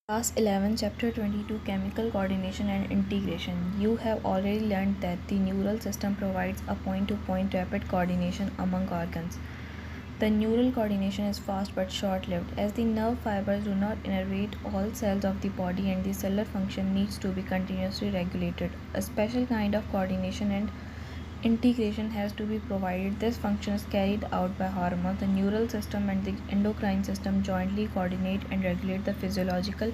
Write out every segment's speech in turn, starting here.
Class 11, Chapter 22, Chemical Coordination and Integration. You have already learned that the neural system provides a point-to-point rapid coordination among organs. The neural coordination is fast but short-lived, as the nerve fibers do not innervate all cells of the body and the cellular function needs to be continuously regulated. A special kind of coordination and integration has to be provided. This function is carried out by hormones. The neural system and the endocrine system jointly coordinate and regulate the physiological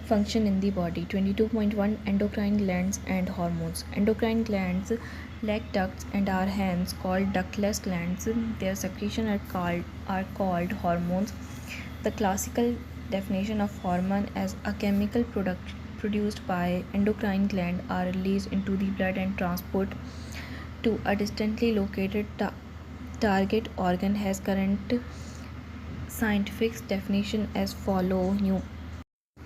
function in the body. 22.1 Endocrine glands and hormones. Endocrine glands lack ducts and are hence called ductless glands. Their secretion are called hormones. The classical definition of hormone as a chemical product produced by endocrine gland are released into the blood and transport to a distantly located target organ has current scientific definition as follow.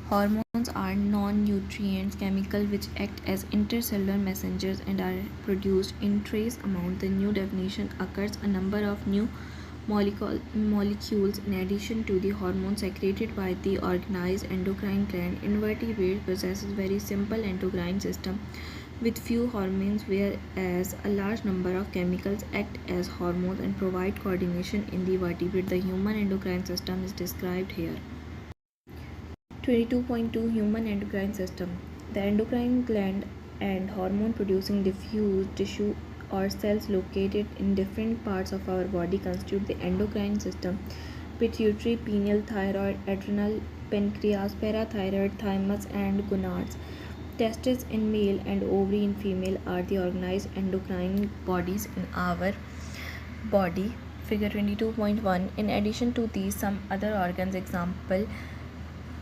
Hormones are non-nutrient chemicals which act as intercellular messengers and are produced in trace amount. The new definition occurs a number of new molecules in addition to the hormones secreted by the organized endocrine gland. Invertebrates possesses very simple endocrine system with few hormones, whereas a large number of chemicals act as hormones and provide coordination in the vertebrate. The human endocrine system is described here. 22.2 Human endocrine system. The endocrine gland and hormone producing diffuse tissue or cells located in different parts of our body constitute the endocrine system. Pituitary, pineal, thyroid, adrenal, pancreas, parathyroid, thymus, and gonads. Testes in male and ovary in female are the organized endocrine bodies in our body. Figure 22.1. In addition to these, some other organs, example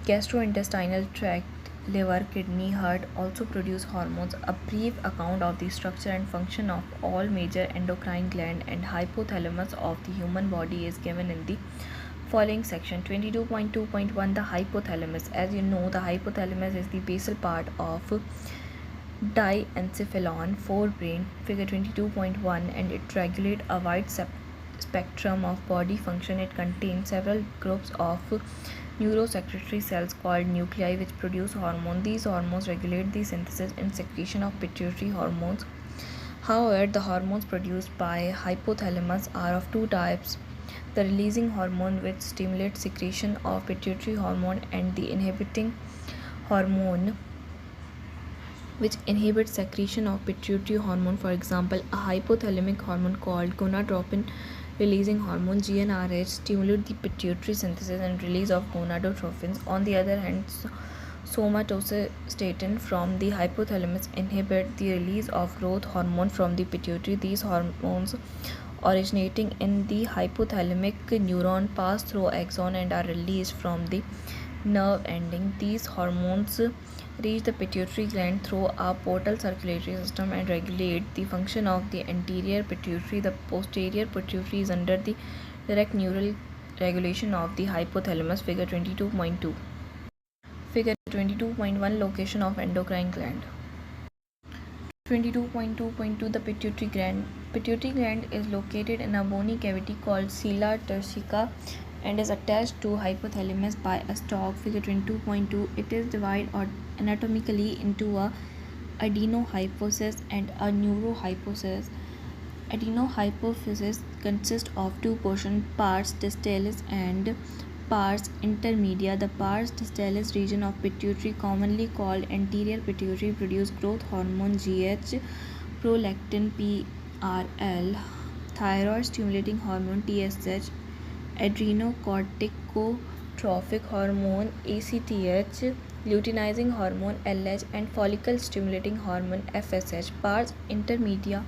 gastrointestinal tract, liver, kidney, heart, also produce hormones. A brief account of the structure and function of all major endocrine gland and hypothalamus of the human body is given in the following section. 22.2.1 The hypothalamus. As you know, the hypothalamus is the basal part of diencephalon forebrain. Figure 22.1 and it regulates a wide spectrum of body function. It contains several groups of neurosecretory cells called nuclei which produce hormones. These hormones regulate the synthesis and secretion of pituitary hormones. However, the hormones produced by hypothalamus are of two types: the releasing hormone which stimulates secretion of pituitary hormone and the inhibiting hormone which inhibits secretion of pituitary hormone. For example, a hypothalamic hormone called gonadotropin releasing hormone GnRH stimulate the pituitary synthesis and release of gonadotrophins. On the other hand, somatostatin from the hypothalamus inhibit the release of growth hormone from the pituitary. These hormones originating in the hypothalamic neuron pass through axon and are released from the nerve ending. These hormones reach the pituitary gland through a portal circulatory system and regulate the function of the anterior pituitary. The posterior pituitary is under the direct neural regulation of the hypothalamus. Figure 22.2. Figure 22.1 Location of endocrine gland. 22.2.2 The pituitary gland. Pituitary gland is located in a bony cavity called sella turcica and is attached to hypothalamus by a stalk. Figure 22.2 It is divided anatomically into a adenohypophysis and a neurohypophysis. Adenohypophysis consists of two portions, pars distalis and pars intermedia. The pars distalis region of pituitary, commonly called anterior pituitary, produce growth hormone GH, prolactin PRL, thyroid stimulating hormone TSH, adrenocorticotropic hormone ACTH, luteinizing hormone LH, and follicle stimulating hormone FSH. Pars intermedia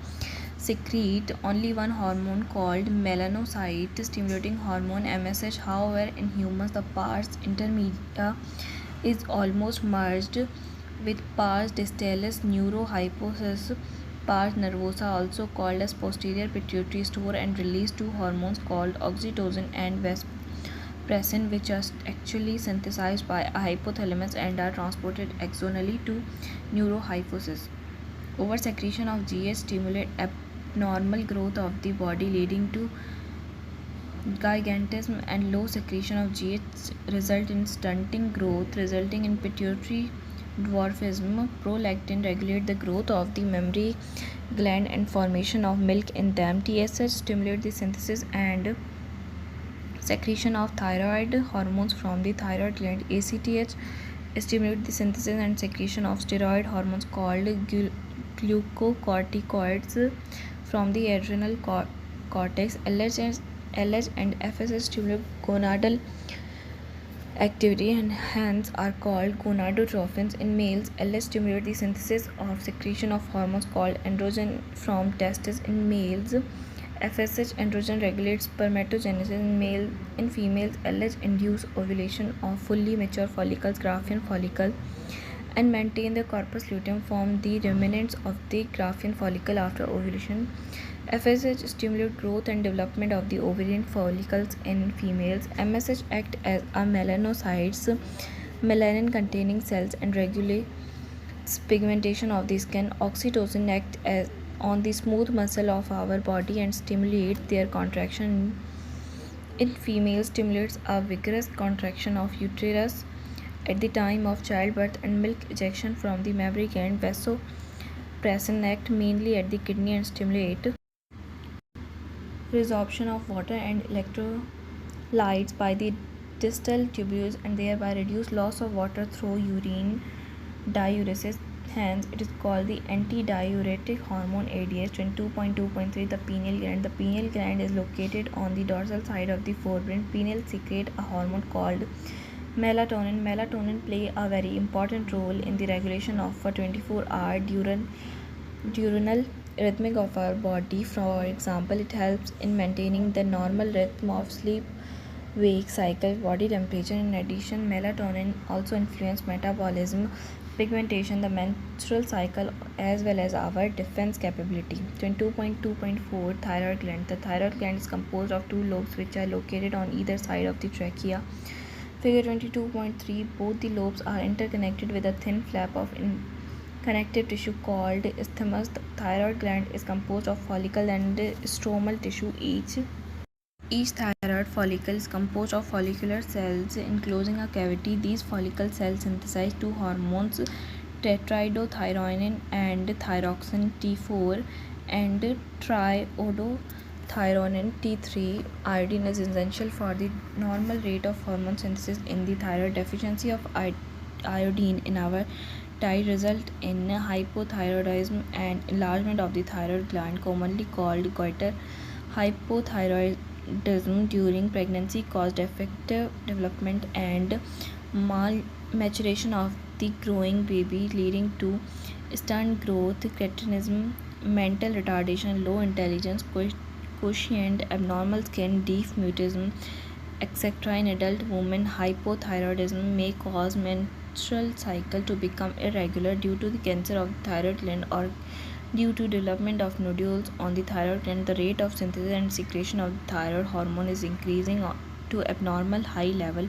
secrete only one hormone called melanocyte stimulating hormone MSH. However, in humans, the pars intermedia is almost merged with pars distalis. Neurohypophysis. Pars nervosa, also called as posterior pituitary, store and release two hormones called oxytocin and vasopressin, which are actually synthesized by a hypothalamus and are transported axonally to neurohypophysis. Oversecretion of GH stimulate abnormal growth of the body, leading to gigantism and low secretion of GH result in stunting growth, resulting in pituitary dwarfism. Prolactin regulate the growth of the mammary gland and formation of milk in them. TSH stimulate the synthesis and secretion of thyroid hormones from the thyroid gland. ACTH stimulate the synthesis and secretion of steroid hormones called glucocorticoids from the adrenal cortex. LH and FSH stimulate gonadal activity and hence are called gonadotrophins. In males, LH stimulate the synthesis of secretion of hormones called androgen from testes. In males, FSH androgen regulates spermatogenesis. In females, LH induce ovulation of fully mature follicles, Graafian follicle, and maintain the corpus luteum, form the remnants of the Graafian follicle after ovulation. FSH stimulate growth and development of the ovarian follicles in females. MSH act as a melanocytes, melanin containing cells, and regulates pigmentation of the skin. Oxytocin act as on the smooth muscle of our body and stimulate their contraction. In females, stimulates a vigorous contraction of uterus at the time of childbirth and milk ejection from the mammary gland. Vasopressin act mainly at the kidney and stimulate resorption of water and electrolytes by the distal tubules and thereby reduce loss of water through urine diuresis. Hence, it is called the antidiuretic hormone. ADH 22.2.3. The pineal gland. The pineal gland is located on the dorsal side of the forebrain. Pineal secrete a hormone called melatonin. Melatonin play a very important role in the regulation of a 24-hour diurnal rhythmic of our body. For example, it helps in maintaining the normal rhythm of sleep wake cycle, body temperature. In addition, melatonin also influences metabolism, pigmentation, the menstrual cycle, as well as our defense capability. 22.2.4. Thyroid gland. The thyroid gland is composed of two lobes which are located on either side of the trachea. Figure 22.3. Both the lobes are interconnected with a thin flap of connective tissue called isthmus. The thyroid gland is composed of follicle and stromal tissue. Each thyroid follicle is composed of follicular cells enclosing a cavity. These follicle cells synthesize two hormones, tetrodothiorenin and thyroxine T4 and triiodothyronin T3. Iodine is essential for the normal rate of hormone synthesis in the thyroid. Deficiency of iodine in our diet result in hypothyroidism and enlargement of the thyroid gland, commonly called goiter. Hypothyroidism during pregnancy cause defective development and malmaturation of the growing baby, leading to stunt growth, cretinism, mental retardation, low intelligence quotient, abnormal skin, deaf mutism, etc. In adult women, hypothyroidism may cause menstrual cycle to become irregular due to the cancer of the thyroid gland or due to development of nodules on the thyroid gland. The rate of synthesis and secretion of the thyroid hormone is increasing to abnormal high level,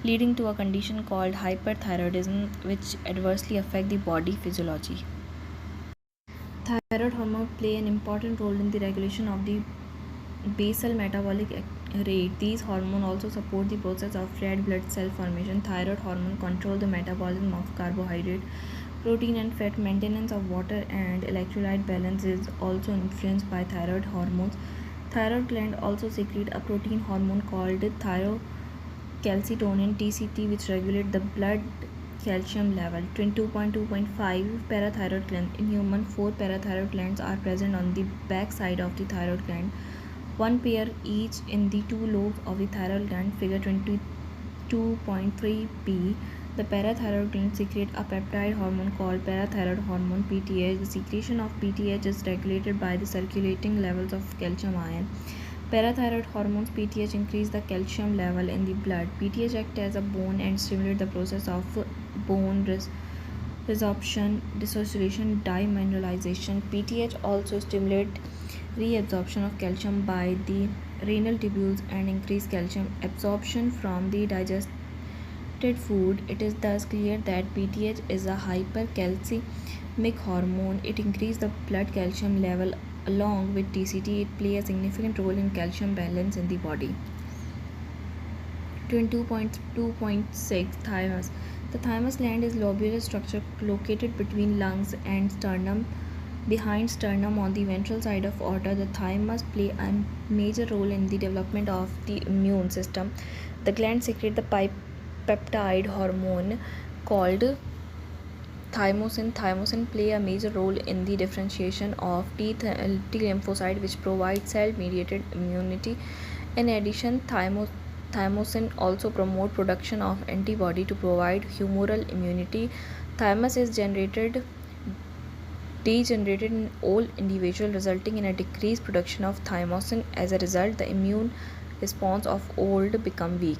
leading to a condition called hyperthyroidism, which adversely affect the body physiology. Thyroid hormone play an important role in the regulation of the basal metabolic rate. These hormones also support the process of red blood cell formation. Thyroid hormone control the metabolism of carbohydrate, protein and fat. Maintenance of water and electrolyte balance is also influenced by thyroid hormones. Thyroid gland also secrete a protein hormone called thyrocalcitonin TCT, which regulate the blood calcium level. 22.2.5. Parathyroid gland. In human, 4 parathyroid glands are present on the back side of the thyroid gland, one pair each in the two lobes of the thyroid gland. Figure 22.3b. The parathyroid gland secrete a peptide hormone called parathyroid hormone PTH. The secretion of PTH is regulated by the circulating levels of calcium ion. Parathyroid hormones PTH increase the calcium level in the blood. PTH act as a bone and stimulate the process of bone resorption, dissociation, demineralization. PTH also stimulate reabsorption of calcium by the renal tubules and increase calcium absorption from the digested food. It is thus clear that PTH is a hypercalcemic hormone. It increases the blood calcium level Along with TCT, it plays a significant role in calcium balance in the body. 22.2.6 Thymus. The thymus gland is lobular structure located between lungs and sternum. Behind sternum on the ventral side of aorta, the thymus play a major role in the development of the immune system. The gland secrete the peptide hormone called thymosin. Thymosin play a major role in the differentiation of T lymphocyte, which provide cell-mediated immunity. In addition, thymosin also promote production of antibody to provide humoral immunity. Thymus is degenerated in all individuals, resulting in a decreased production of thymosin. As a result, the immune response of old become weak.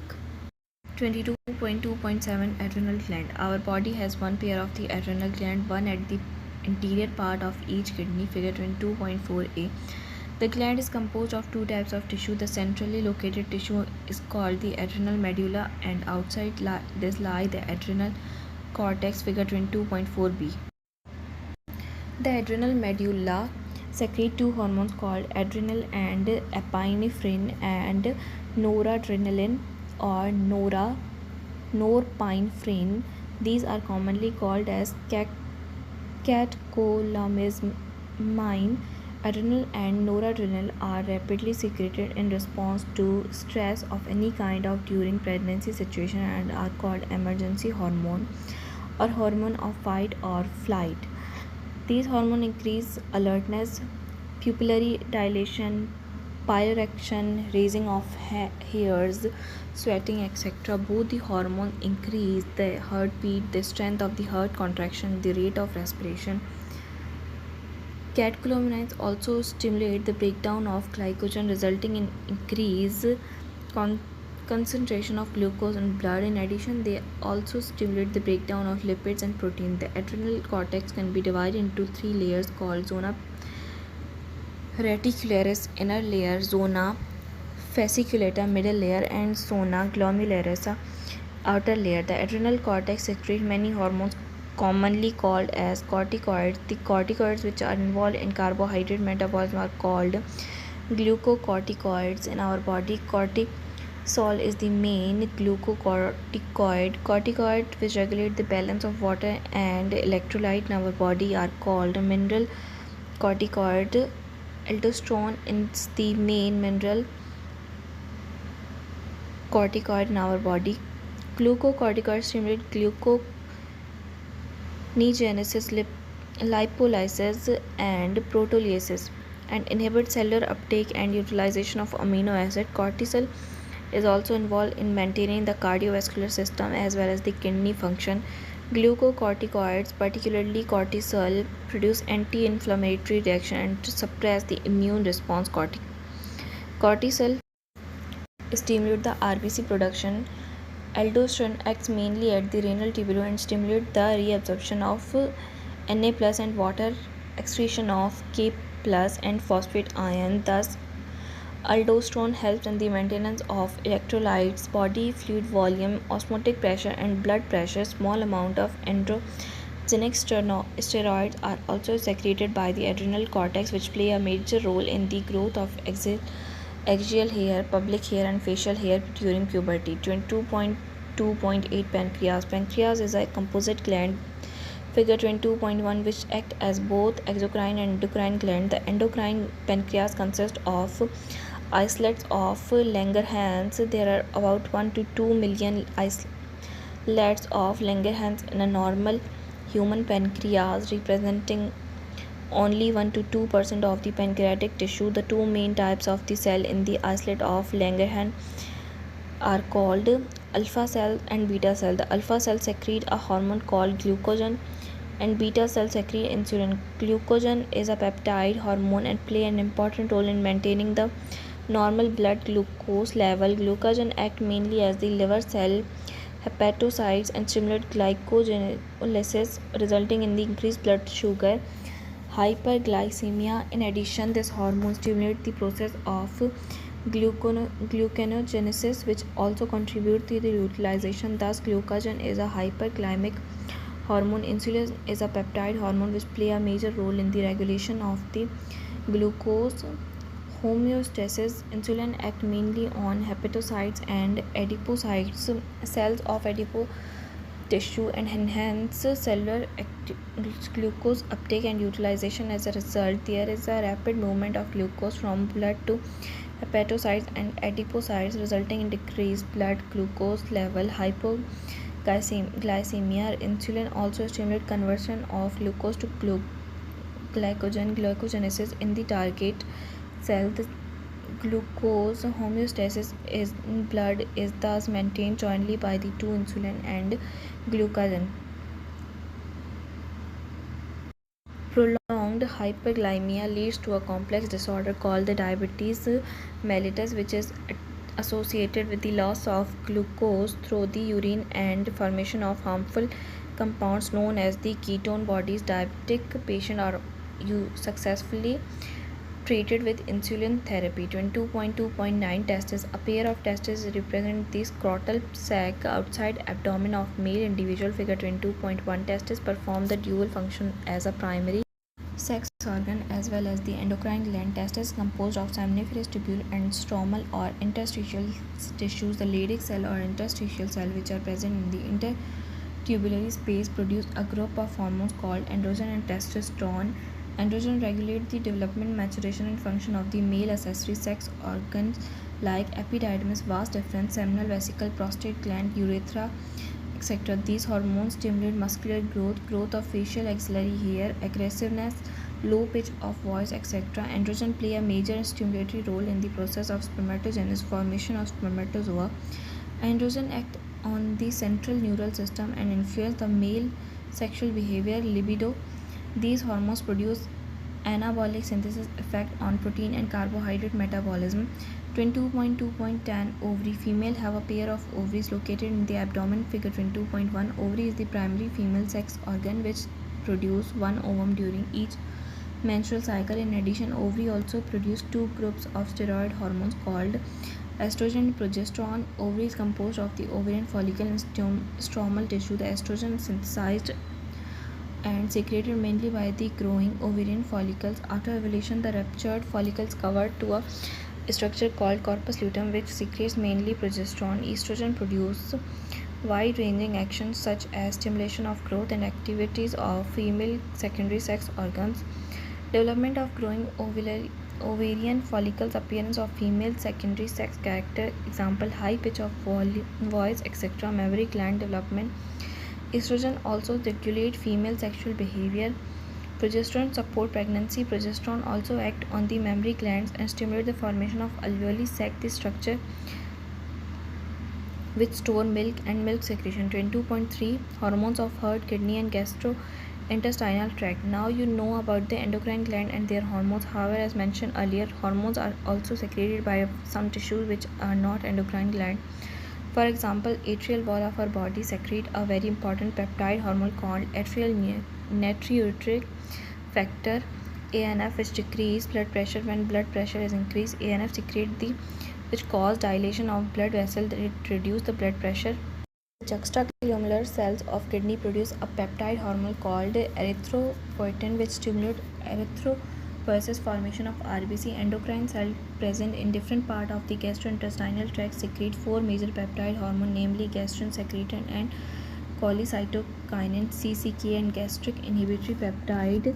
22.2.7 Adrenal gland. Our body has one pair of the adrenal gland, one at the anterior part of each kidney, figure 22.4a. The gland is composed of two types of tissue. The centrally located tissue is called the adrenal medulla, and outside this lie the adrenal cortex, figure 22.4b. The adrenal medulla secrete two hormones called adrenal and epinephrine and noradrenaline or norepinephrine. These are commonly called as catecholamine. Adrenal and noradrenal are rapidly secreted in response to stress of any kind of during pregnancy situation and are called emergency hormone or hormone of fight or flight. These hormones increase alertness, pupillary dilation, pyrorexin, raising of hairs, sweating, etc. Both the hormones increase the heartbeat, the strength of the heart contraction, the rate of respiration. Catecholamines also stimulate the breakdown of glycogen, resulting in increased concentration of glucose in blood. In addition, they also stimulate the breakdown of lipids and protein. The adrenal cortex can be divided into three layers called zona reticularis, inner layer, zona fasciculata, middle layer, and zona glomeralis, outer layer. The adrenal cortex secretes many hormones commonly called as corticoids. The corticoids which are involved in carbohydrate metabolism are called glucocorticoids. In our body, cortisol is the main glucocorticoid. Corticoids which regulate the balance of water and electrolyte in our body are called mineral corticoid. Aldosterone is the main mineral corticoid in our body. Glucocorticoids stimulate gluconeogenesis, lipolysis, and proteolysis, and inhibit cellular uptake and utilization of amino acid. Cortisol is also involved in maintaining the cardiovascular system as well as the kidney function. Glucocorticoids, particularly cortisol, produce anti-inflammatory reaction and suppress the immune response. Cortisol stimulate the RBC production. Aldosterone acts mainly at the renal tubule and stimulate the reabsorption of Na plus and water excretion of K plus and phosphate ion. Thus, aldosterone helps in the maintenance of electrolytes, body fluid volume, osmotic pressure, and blood pressure. Small amount of androgenic steroids are also secreted by the adrenal cortex, which play a major role in the growth of axial hair, pubic hair, and facial hair during puberty. 22.2.8 Pancreas. Pancreas is a composite gland, figure 22.1, which act as both exocrine and endocrine gland. The endocrine pancreas consists of islets of Langerhans. There are about 1 to 2 million islets of Langerhans in a normal human pancreas, representing only 1 to 2% of the pancreatic tissue. The two main types of the cell in the islet of Langerhans are called alpha cell and beta cell. The alpha cell secrete a hormone called glucagon, and beta cell secrete insulin. Glucagon is a peptide hormone and play an important role in maintaining the normal blood glucose level. Glucagon act mainly as the liver cell hepatocytes and stimulate glycolysis, resulting in the increased blood sugar hyperglycemia. In addition, this hormone stimulates the process of gluconeogenesis, which also contributes to the utilization. Thus, glucagon is a hyperglycemic hormone. Insulin is a peptide hormone which play a major role in the regulation of the Glucose homeostasis. Insulin act mainly on hepatocytes and adipocytes cells of adipose tissue and enhance cellular glucose uptake and utilization. As a result, there is a rapid movement of glucose from blood to hepatocytes and adipocytes, resulting in decreased blood glucose level. Hypoglycemia. Insulin also stimulates conversion of glucose to glycogen. Glycogenesis in the target cell. The glucose homeostasis in blood is thus maintained jointly by the two insulin and glucagon. Prolonged hyperglycemia leads to a complex disorder called the diabetes mellitus, which is associated with the loss of glucose through the urine and formation of harmful compounds known as the ketone bodies. Diabetic patients are successfully treated with insulin therapy. 22.2.9 testes. A pair of testes represent the scrotal sac outside abdomen of male individual. Figure 22.1. Testes perform the dual function as a primary sex organ as well as the endocrine gland. Testes composed of seminiferous tubule and stromal or interstitial tissues. The Leydig cell or interstitial cell, which are present in the intertubulary space, produce a group of hormones called androgen and testosterone. Androgen regulate the development, maturation, and function of the male accessory sex organs like epididymis, vas deferens, seminal vesicle, prostate gland, urethra, etc. These hormones stimulate muscular growth, growth of facial axillary hair, aggressiveness, low pitch of voice, etc. Androgen play a major stimulatory role in the process of spermatogenesis, formation of spermatozoa. Androgen act on the central neural system and influence the male sexual behavior, libido. These hormones produce anabolic synthesis effect on protein and carbohydrate metabolism. 22.2.10 Ovary. Female have a pair of ovaries located in the abdomen. Figure 22.1. Ovary is the primary female sex organ which produce one ovum during each menstrual cycle. In addition, ovary also produce two groups of steroid hormones called estrogen and progesterone. Ovary is composed of the ovarian follicle and stromal tissue. The estrogen is synthesized and secreted mainly by the growing ovarian follicles. After ovulation, the ruptured follicles covered to a structure called corpus luteum, which secretes mainly progesterone. Estrogen produce wide-ranging actions such as stimulation of growth and activities of female secondary sex organs, development of growing ovarian follicles, appearance of female secondary sex character, example high pitch of voice, etc. Mammary gland development. Estrogen also regulate female sexual behavior. Progesterone support pregnancy. Progesterone also act on the mammary glands and stimulate the formation of alveoli sac, the structure which store milk and milk secretion. 22.3 Hormones of heart, kidney and gastrointestinal tract. Now you know about the endocrine gland and their hormones. However, as mentioned earlier, hormones are also secreted by some tissues which are not endocrine gland. For example, atrial wall of our body secrete a very important peptide hormone called atrial natriuretic factor ANF, which decrease blood pressure when blood pressure is increased. ANF secrete which cause dilation of blood vessel that reduce the blood pressure. The juxtacolumnar cells of kidney produce a peptide hormone called erythropoietin, which stimulate erythropoiesis formation of RBC. Endocrine cells present in different part of the gastrointestinal tract secrete four major peptide hormone, namely gastrin, secretin and cholecytokinin, CCK, and gastric inhibitory peptide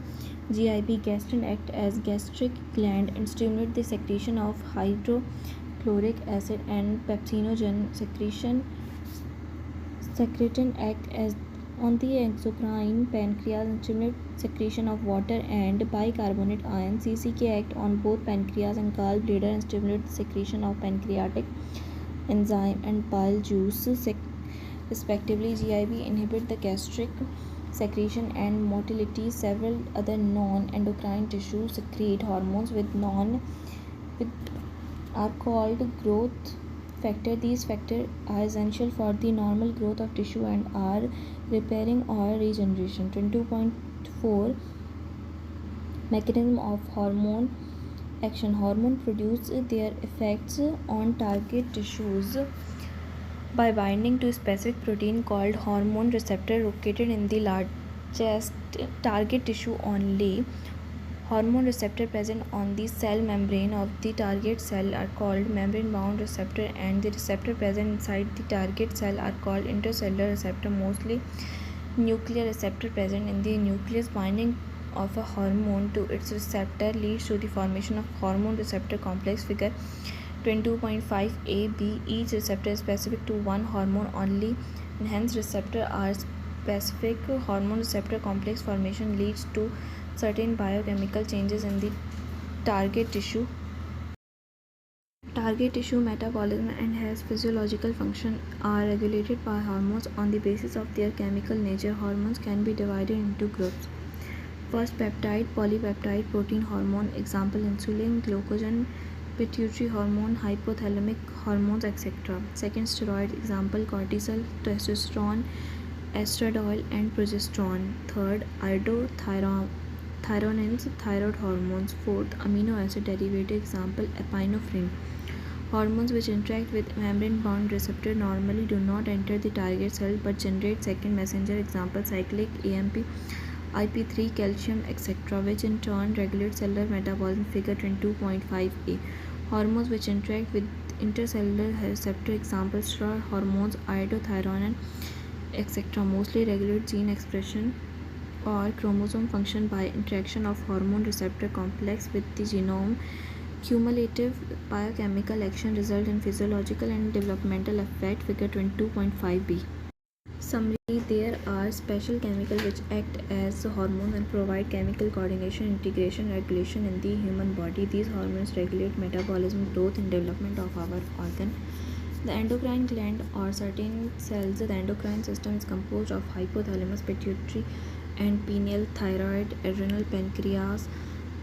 GIP. Gastrin act as gastric gland and stimulate the secretion of hydrochloric acid and pepsinogen. Secretin act as on the exocrine pancreas and stimulate secretion of water and bicarbonate ion. CCK act on both pancreas and gallbladder and stimulate the secretion of pancreatic enzyme and bile juice respectively. GIB inhibit the gastric secretion and motility. Several other non-endocrine tissues secrete hormones with are called growth factor. These factors are essential for the normal growth of tissue and are repairing or regeneration. 22.4 Mechanism of hormone action. Hormone produce their effects on target tissues by binding to a specific protein called hormone receptor located in the largest target tissue only. Hormone receptor present on the cell membrane of the target cell are called membrane-bound receptor, and the receptor present inside the target cell are called intercellular receptor. Mostly nuclear receptor present in the nucleus. Binding of a hormone to its receptor leads to the formation of hormone receptor complex. Figure 22.5a-b. Each receptor is specific to one hormone only, and hence receptor are specific. Hormone receptor complex formation leads to certain biochemical changes in the target tissue. Target tissue metabolism and has physiological function are regulated by hormones on the basis of their chemical nature. Hormones can be divided into groups. First, peptide, polypeptide, protein hormone, example insulin, glucagon, pituitary hormone, hypothalamic hormones, etc. Second, steroid, example cortisol, testosterone, estradiol, and progesterone. Third, iodothioneins, thyroid hormones. Fourth, amino acid derivative, example epinephrine. Hormones which interact with membrane-bound receptor normally do not enter the target cell but generate second messenger, example cyclic AMP, IP3, calcium, etc., which in turn regulate cellular metabolism. Figure 22.5a. Hormones which interact with intercellular receptor, example steroid hormones, iodothionein, etc., mostly regulate gene expression or chromosome function by interaction of hormone receptor complex with the genome. Cumulative biochemical action result in physiological and developmental effect. Figure 22.5b. Summary: there are special chemicals which act as hormones and provide chemical coordination, integration, regulation in the human body. These hormones regulate metabolism, growth, and development of our organ. The endocrine gland or certain cells. The endocrine system is composed of hypothalamus, pituitary, and pineal, thyroid, adrenal, pancreas,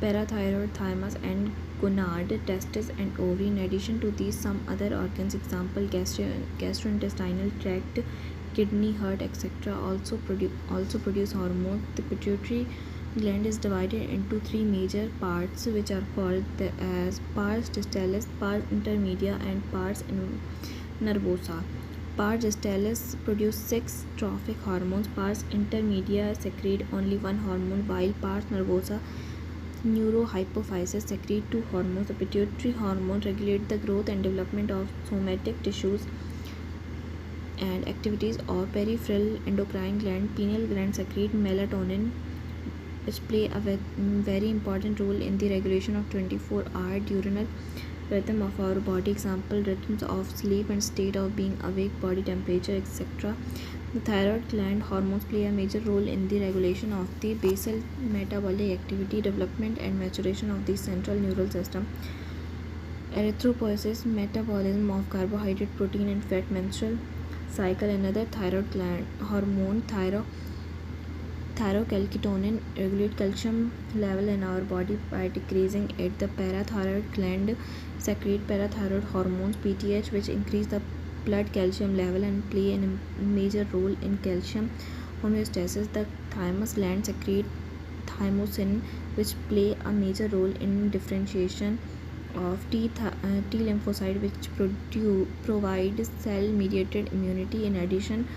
parathyroid, thymus, and gonad, testes, and ovary. In addition to these, some other organs, example gastrointestinal tract, kidney, heart, etc., also produce hormones. The pituitary gland is divided into three major parts, which are called as pars distalis, pars intermedia, and pars nervosa. Pars distalis produce 6 trophic hormones. Pars intermedia secrete only one hormone, while pars nervosa neurohypophysis secrete 2 hormones. The pituitary hormone regulate the growth and development of somatic tissues and activities of peripheral endocrine gland. Pineal gland secrete melatonin, which play a very important role in the regulation of 24-hour diurnal rhythm of our body, example rhythms of sleep and state of being awake, body temperature, etc. The thyroid gland hormones play a major role in the regulation of the basal metabolic activity, development, and maturation of the central neural system. Erythropoiesis, metabolism of carbohydrate, protein, and fat, menstrual cycle. Another thyroid gland hormone, thyrocalcitonin, regulate calcium level in our body by decreasing it. The parathyroid gland secrete parathyroid hormones, PTH, which increase the blood calcium level and play a major role in calcium homeostasis. The thymus gland secrete thymosin, which play a major role in differentiation of T lymphocyte, which provide cell-mediated immunity. In addition,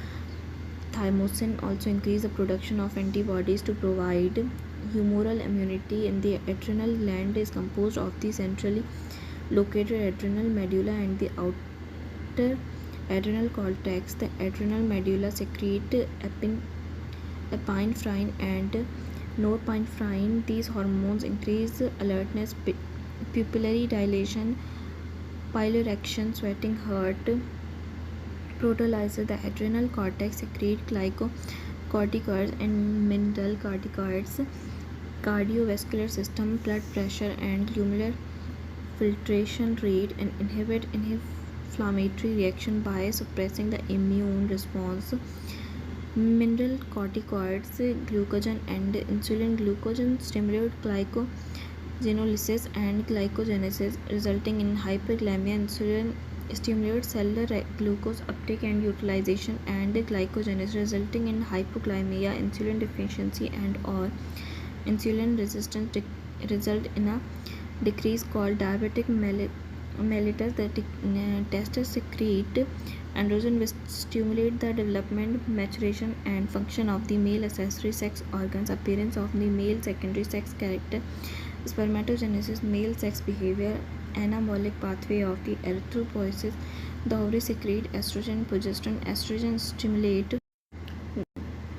thymosin also increase the production of antibodies to provide humoral immunity. In the adrenal gland is composed of the centrally located adrenal medulla and the outer adrenal cortex. The adrenal medulla secrete epinephrine and norepinephrine. These hormones increase alertness, pupillary dilation, piloerection, sweating, heart, protolysis. The adrenal cortex secrete glycocorticoids and mineral corticoids. Cardiovascular system, blood pressure and glomerular filtration rate, and inhibit inflammatory reaction by suppressing the immune response. Mineral corticoids, glucagon and insulin. Glucagon stimulate glycogenolysis and glycogenesis, resulting in hyperglycemia. Insulin stimulates cellular glucose uptake and utilization and glycogenesis, resulting in hypoglycemia. Insulin deficiency and or insulin resistance result in a decrease called diabetic mellitus. The testes secrete Androgen will stimulate the development, maturation, and function of the male accessory sex organs, appearance of the male secondary sex character, spermatogenesis, male sex behavior, anabolic pathway of the erythropoiesis. The ovaries secrete estrogen, progesterone. Estrogen stimulate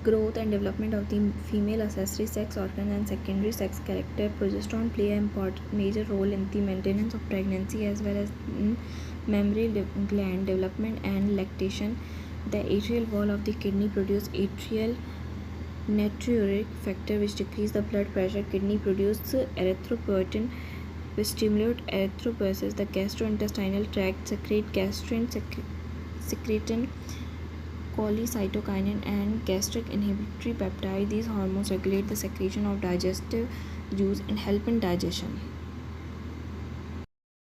growth and development of the female accessory sex organ and secondary sex character. Progesterone play an important major role in the maintenance of pregnancy as well as in mammary gland development and lactation. The atrial wall of the kidney produce atrial natriuretic factor which decrease the blood pressure. Kidney produce erythropoietin which stimulate erythropoiesis. The gastrointestinal tract secrete gastrin secretin, cholecytokinin, and gastric inhibitory peptide. These hormones regulate the secretion of digestive juice and help in digestion.